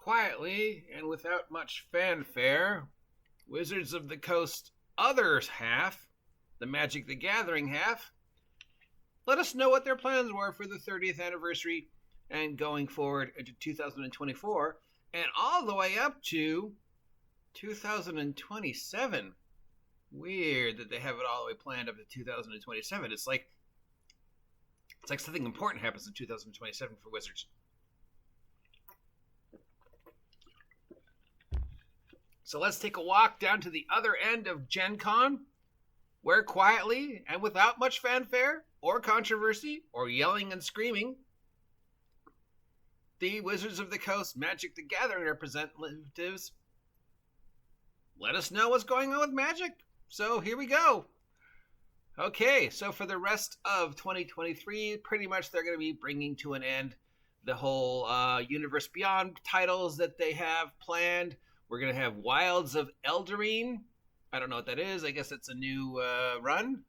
quietly and without much fanfare, Wizards of the Coast other half, the Magic the Gathering half, let us know what their plans were for the 30th anniversary and going forward into 2024 and all the way up to 2027. Weird that they have it all the way planned up to 2027. It's like something important happens in 2027 for Wizards. So let's take a walk down to the other end of Gen Con, where quietly and without much fanfare or controversy or yelling and screaming, the Wizards of the Coast Magic the Gathering representatives let us know what's going on with Magic. So here we go. Okay, so for the rest of 2023, pretty much they're going to be bringing to an end the whole Universe Beyond titles that they have planned. We're going to have Wilds of Eldraine. I don't know what that is. I guess it's a new run.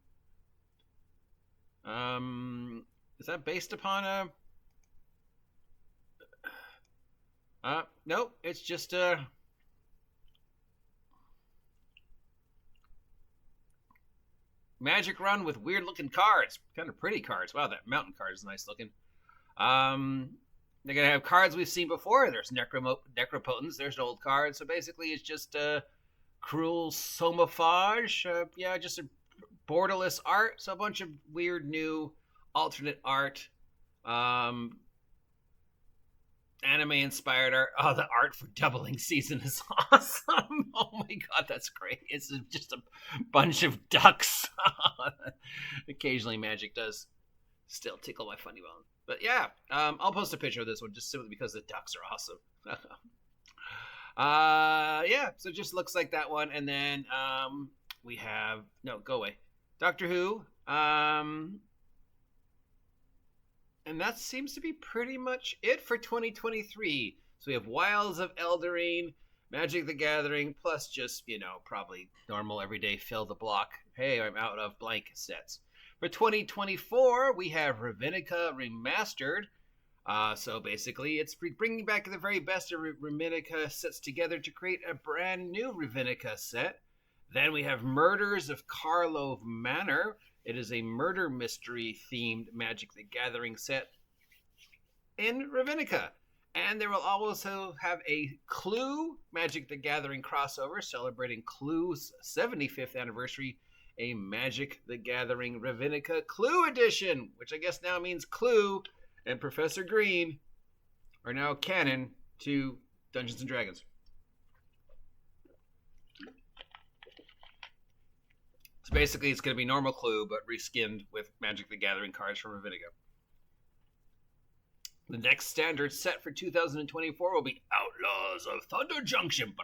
Is that based upon a... Nope, it's just a... Magic run with weird looking cards. Kind of pretty cards. Wow, that mountain card is nice looking. They're going to have cards we've seen before. There's Necropotence. There's an old card. So basically it's just Cruel Somaphage. Just a borderless art. So a bunch of weird new alternate art. Anime-inspired art. Oh, the art for Doubling Season is awesome. Oh my god, that's great. It's just a bunch of ducks. Occasionally Magic does still tickle my funny bone. But yeah, I'll post a picture of this one just simply because the ducks are awesome. So it just looks like that one. And then we have... No, go away. Doctor Who. And that seems to be pretty much it for 2023. So we have Wilds of Eldraine, Magic the Gathering, plus just, probably normal everyday fill the block. Hey, I'm out of blank sets. For 2024, we have Ravnica Remastered. So basically, it's bringing back the very best of Ravnica sets together to create a brand new Ravnica set. Then we have Murders of Karlov Manor. It is a murder mystery themed Magic the Gathering set in Ravnica. And they will also have a Clue Magic the Gathering crossover celebrating Clue's 75th anniversary, a Magic the Gathering Ravnica Clue edition, which I guess now means Clue and Professor Green are now canon to Dungeons & Dragons. So basically, it's going to be normal Clue, but reskinned with Magic the Gathering cards from Ravnica. The next standard set for 2024 will be Outlaws of Thunder Junction.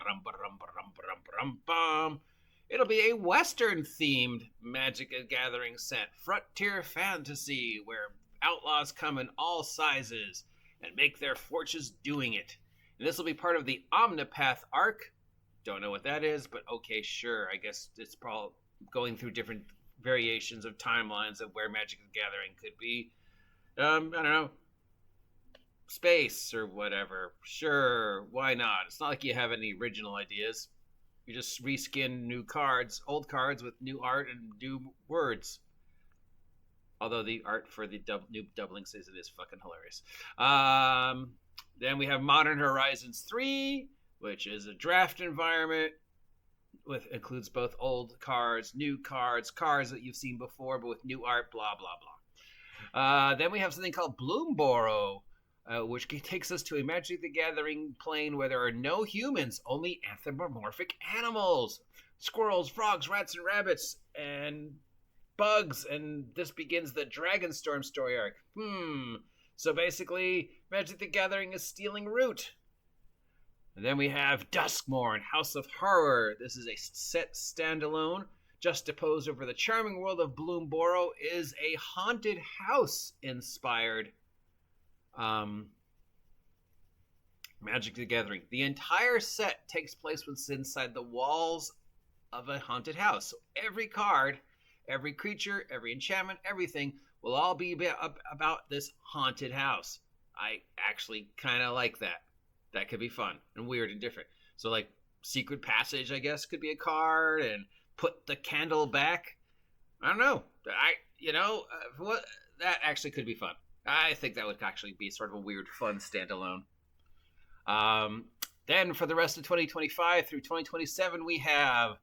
It'll be a Western-themed Magic the Gathering set. Frontier fantasy, where outlaws come in all sizes and make their fortunes doing it. And this will be part of the Omnipath arc. Don't know what that is, but okay, sure. I guess it's probably going through different variations of timelines of where Magic the Gathering could be. I don't know. Space or whatever. Sure, why not? It's not like you have any original ideas. You just reskin new cards, old cards with new art and new words. Although the art for the new Doubling Season is fucking hilarious. Then we have Modern Horizons 3, which is a draft environment. Includes both old cards, new cards, cards that you've seen before, but with new art, blah, blah, blah. Then we have something called Bloomborough, which takes us to a Magic the Gathering plane where there are no humans, only anthropomorphic animals. Squirrels, frogs, rats, and rabbits, and bugs, and this begins the Dragonstorm story arc. So basically, Magic the Gathering is stealing root. And then we have Duskmourn, House of Horror. This is a set standalone. Juxtaposed over the charming world of Bloomborough is a haunted house-inspired Magic the Gathering. The entire set takes place inside the walls of a haunted house. So every card, every creature, every enchantment, everything will all be about this haunted house. I actually kind of like that. That could be fun and weird and different. So like Secret Passage, I guess, could be a card, and Put the Candle Back. I don't know. What that actually could be fun. I think that would actually be sort of a weird, fun standalone. Then for the rest of 2025 through 2027, we have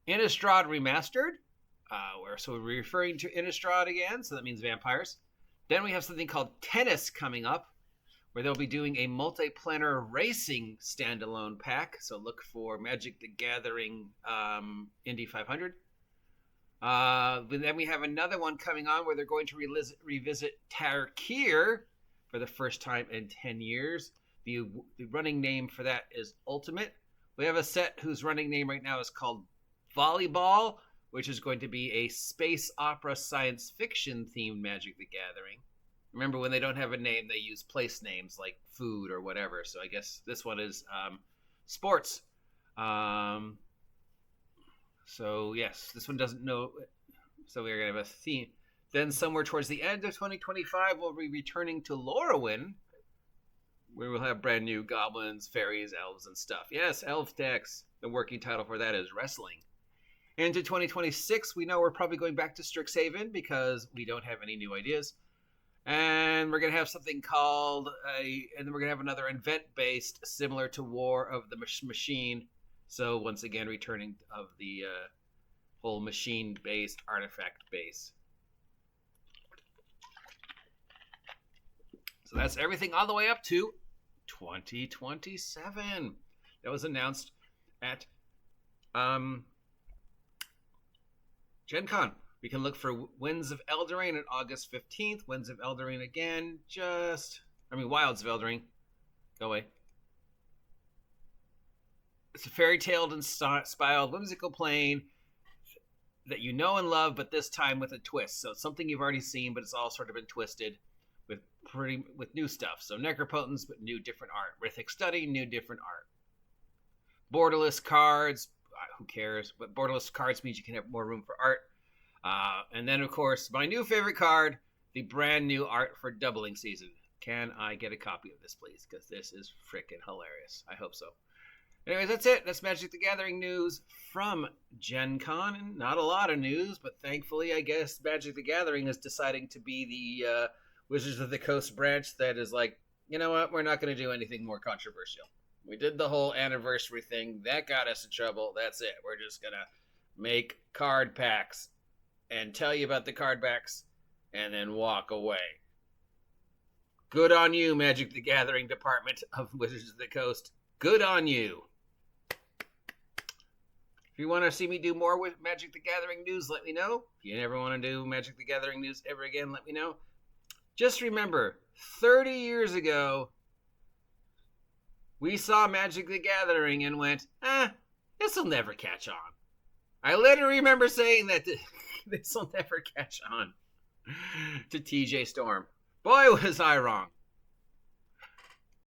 Innistrad Remastered. So we're referring to Innistrad again, so that means vampires. Then we have something called Tennis coming up, where they'll be doing a multiplanar racing standalone pack. So look for Magic the Gathering Indy 500. Then we have another one coming on where they're going to revisit Tarkir for the first time in 10 years. The running name for that is Ultimate. We have a set whose running name right now is called Volleyball, which is going to be a space opera science fiction themed Magic the Gathering. Remember, when they don't have a name, they use place names like food or whatever. So I guess this one is sports. So yes, this one doesn't know. So we're going to have a theme. Then somewhere towards the end of 2025, we'll be returning to Lorwyn, where we'll have brand new goblins, fairies, elves, and stuff. Yes, elf decks. The working title for that is Wrestling. Into 2026, we know we're probably going back to Strixhaven because we don't have any new ideas. And we're going to have something called and then we're going to have another event-based, similar to War of the Machine. So once again, returning of the whole machine-based, artifact base. So that's everything all the way up to 2027. That was announced at Gen Con. We can look for Winds of Eldraine on August 15th. Winds of Eldraine again. Wilds of Eldraine. Go away. It's a fairy-tailed and spiraled whimsical plane that you know and love, but this time with a twist. So it's something you've already seen, but it's all sort of been twisted with new stuff. So Necropotence, but new different art. Rithik Study, new different art. Borderless cards. Who cares? But borderless cards means you can have more room for art. And then, of course, my new favorite card, the brand new art for Doubling Season. Can I get a copy of this, please? Because this is freaking hilarious. I hope so. Anyways, that's it. That's Magic the Gathering news from Gen Con. And not a lot of news, but thankfully, I guess Magic the Gathering is deciding to be the Wizards of the Coast branch that is like, you know what? We're not going to do anything more controversial. We did the whole anniversary thing. That got us in trouble. That's it. We're just going to make card packs and tell you about the card packs and then walk away. Good on you, Magic the Gathering department of Wizards of the Coast. Good on you. If you want to see me do more with Magic the Gathering news, let me know. If you never want to do Magic the Gathering news ever again, let me know. Just remember, 30 years ago, we saw Magic the Gathering and went, this will never catch on. I literally remember saying that this will never catch on to TJ Storm. Boy, was I wrong.